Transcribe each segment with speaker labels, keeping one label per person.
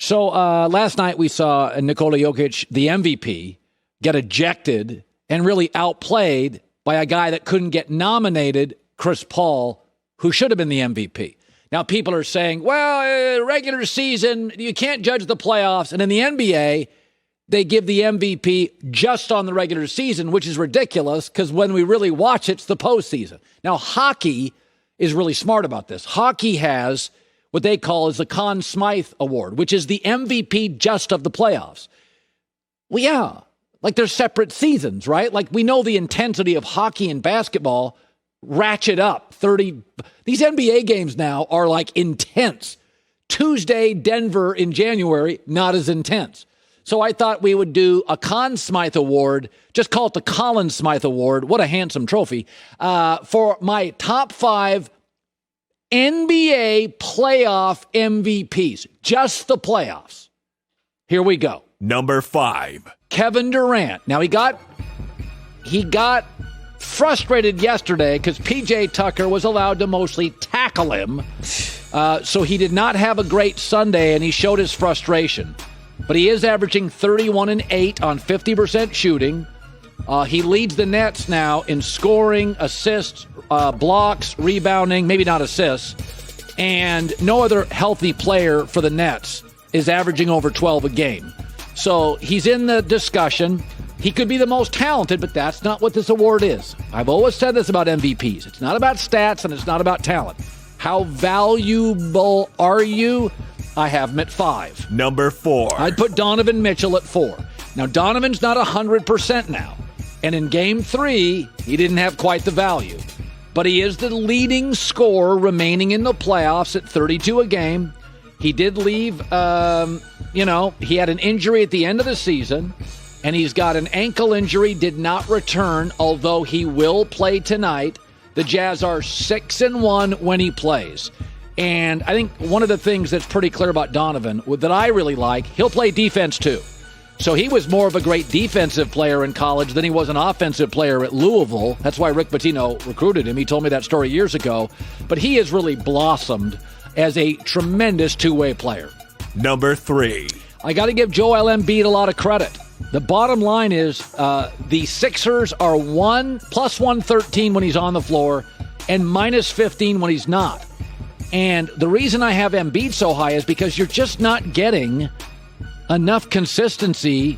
Speaker 1: So last night we saw Nikola Jokic, the MVP, get ejected and really outplayed by a guy that couldn't get nominated, Chris Paul, who should have been the MVP. Now people are saying, well, regular season, you can't judge the playoffs. And in the NBA, they give the MVP just on the regular season, which is ridiculous because when we really watch it, it's the postseason. Now, hockey is really smart about this. Hockey has what they call is the Conn Smythe Award, which is the MVP just of the playoffs. Well, yeah, like there's separate seasons, right? Like we know the intensity of hockey and basketball ratchet up. These NBA games now are like intense. Tuesday, Denver in January, not as intense. So I thought we would do a Conn Smythe Award, just call it the Colin Smythe Award. What a handsome trophy. For my top 5 NBA playoff MVPs, just the playoffs. Here we go.
Speaker 2: Number 5.
Speaker 1: Kevin Durant. Now he got frustrated yesterday because PJ Tucker was allowed to mostly tackle him. So he did not have a great Sunday and he showed his frustration. But he is averaging 31 and 8 on 50% shooting. He leads the Nets now in scoring, assists, blocks, rebounding, maybe not assists. And no other healthy player for the Nets is averaging over 12 a game. So he's in the discussion. He could be the most talented, but that's not what this award is. I've always said this about MVPs. It's not about stats and it's not about talent. How valuable are you? I have him at 5.
Speaker 2: Number 4.
Speaker 1: I'd put Donovan Mitchell at 4. Now, Donovan's not 100% now. And in Game 3, he didn't have quite the value. But he is the leading scorer remaining in the playoffs at 32 a game. He did leave, he had an injury at the end of the season. And he's got an ankle injury, did not return, although he will play tonight. The Jazz are 6-1 when he plays. And I think one of the things that's pretty clear about Donovan that I really like, he'll play defense too. So he was more of a great defensive player in college than he was an offensive player at Louisville. That's why Rick Pitino recruited him. He told me that story years ago. But he has really blossomed as a tremendous two-way player.
Speaker 2: Number 3.
Speaker 1: I got to give Joel Embiid a lot of credit. The bottom line is the Sixers are plus 113 when he's on the floor and minus 15 when he's not. And the reason I have Embiid so high is because you're just not getting enough consistency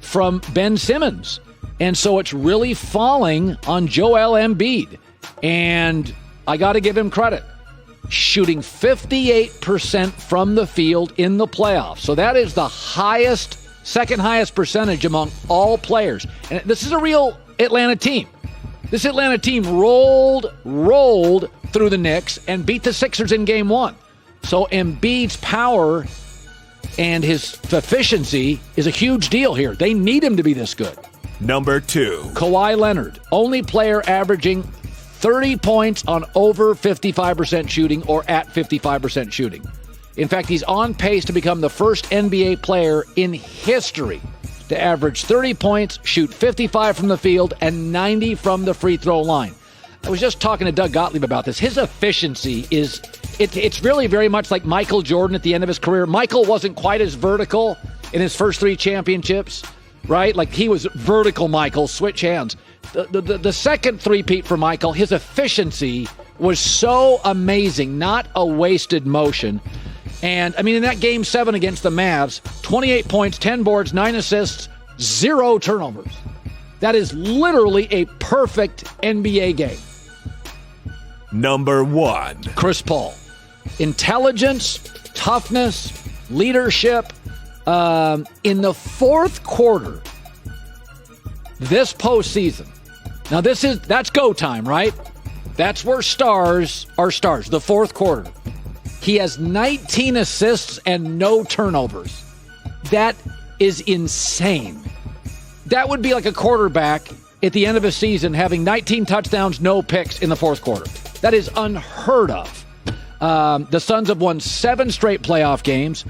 Speaker 1: from Ben Simmons. And so it's really falling on Joel Embiid. And I got to give him credit. Shooting 58% from the field in the playoffs. So that is the second highest percentage among all players. And this is a real Atlanta team. This Atlanta team rolled through the Knicks and beat the Sixers in Game 1. So Embiid's power and his efficiency is a huge deal here. They need him to be this good.
Speaker 2: Number 2.
Speaker 1: Kawhi Leonard, only player averaging 30 points on over 55% shooting or at 55% shooting. In fact, he's on pace to become the first NBA player in history to average 30 points, shoot 55 from the field, and 90 from the free throw line. I was just talking to Doug Gottlieb about this. His efficiency it's really very much like Michael Jordan at the end of his career. Michael wasn't quite as vertical in his first 3 championships, right? Like he was vertical Michael, switch hands. The second three-peat for Michael, his efficiency was so amazing, not a wasted motion. And, I mean, in that Game 7 against the Mavs, 28 points, 10 boards, 9 assists, 0 turnovers. That is literally a perfect NBA game.
Speaker 2: Number 1.
Speaker 1: Chris Paul. Intelligence, toughness, leadership. In the fourth quarter, this postseason. Now, that's go time, right? That's where stars are stars, the fourth quarter. He has 19 assists and no turnovers. That is insane. That would be like a quarterback at the end of a season having 19 touchdowns, no picks in the fourth quarter. That is unheard of. The Suns have won 7 straight playoff games.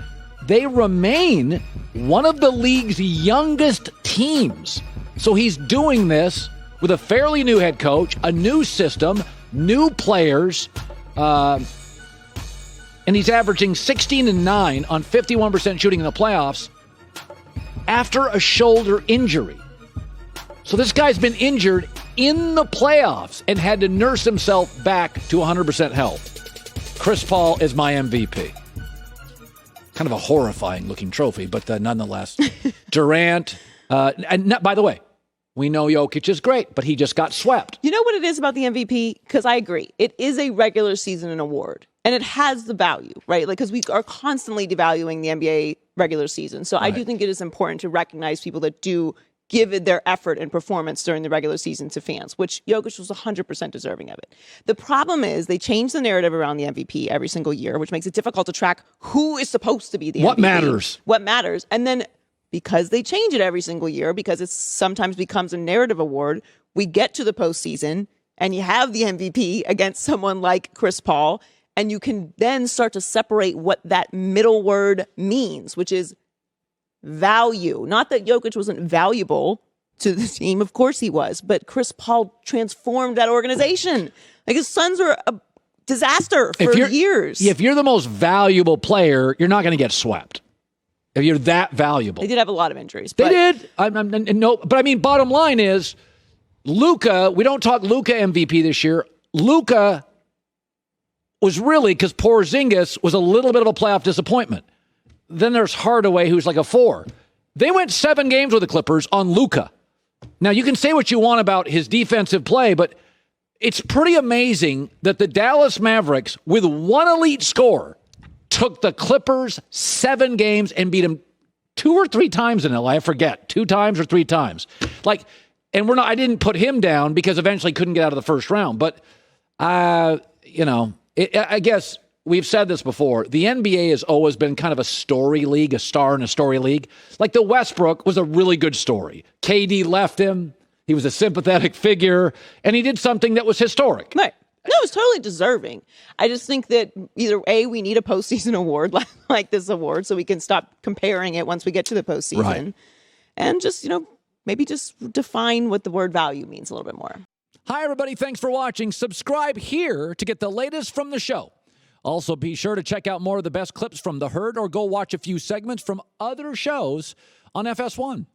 Speaker 1: They remain one of the league's youngest teams. So he's doing this with a fairly new head coach, a new system, new players. and he's averaging 16 and 9 on 51% shooting in the playoffs after a shoulder injury. So this guy's been injured in the playoffs and had to nurse himself back to 100% health. Chris Paul is my MVP. Kind of a horrifying looking trophy, but nonetheless. Durant, and by the way, we know Jokic is great, but he just got swept.
Speaker 3: You know what it is about the MVP? Because I agree. It is a regular season award, and it has the value, right? Like, because we are constantly devaluing the NBA regular season. So right. I do think it is important to recognize people that do give it their effort and performance during the regular season to fans, which Jokic was 100% deserving of it. The problem is they change the narrative around the MVP every single year, which makes it difficult to track who is supposed to be the MVP. What matters. And then because they change it every single year, because it sometimes becomes a narrative award, we get to the postseason and you have the MVP against someone like Chris Paul, and you can then start to separate what that middle word means, which is value. Not that Jokic wasn't valuable to the team. Of course he was. But Chris Paul transformed that organization. Like, his Suns were a disaster for years.
Speaker 1: If you're the most valuable player, you're not going to get swept. If you're that valuable.
Speaker 3: They did have a lot of injuries.
Speaker 1: They did. But I mean, bottom line is, Luka, we don't talk Luka MVP this year. Luka was really, because Porzingis was a little bit of a playoff disappointment. Then there's Hardaway, who's like a 4. They went 7 games with the Clippers on Luka. Now, you can say what you want about his defensive play, but it's pretty amazing that the Dallas Mavericks, with one elite scorer, took the Clippers 7 games and beat them 2 or 3 times in LA. I forget, 2 times or 3 times. And I didn't put him down because eventually couldn't get out of the first round. But, I guess we've said this before. The NBA has always been kind of a story league, a star in a story league. Like, the Westbrook was a really good story. KD left him. He was a sympathetic figure, and he did something that was historic.
Speaker 3: Right. No, it's totally deserving. I just think that either A, we need a postseason award like this award so we can stop comparing it once we get to the postseason. Right. And just, maybe just define what the word value means a little bit more.
Speaker 1: Hi, everybody. Thanks for watching. Subscribe here to get the latest from the show. Also, be sure to check out more of the best clips from The Herd or go watch a few segments from other shows on FS1.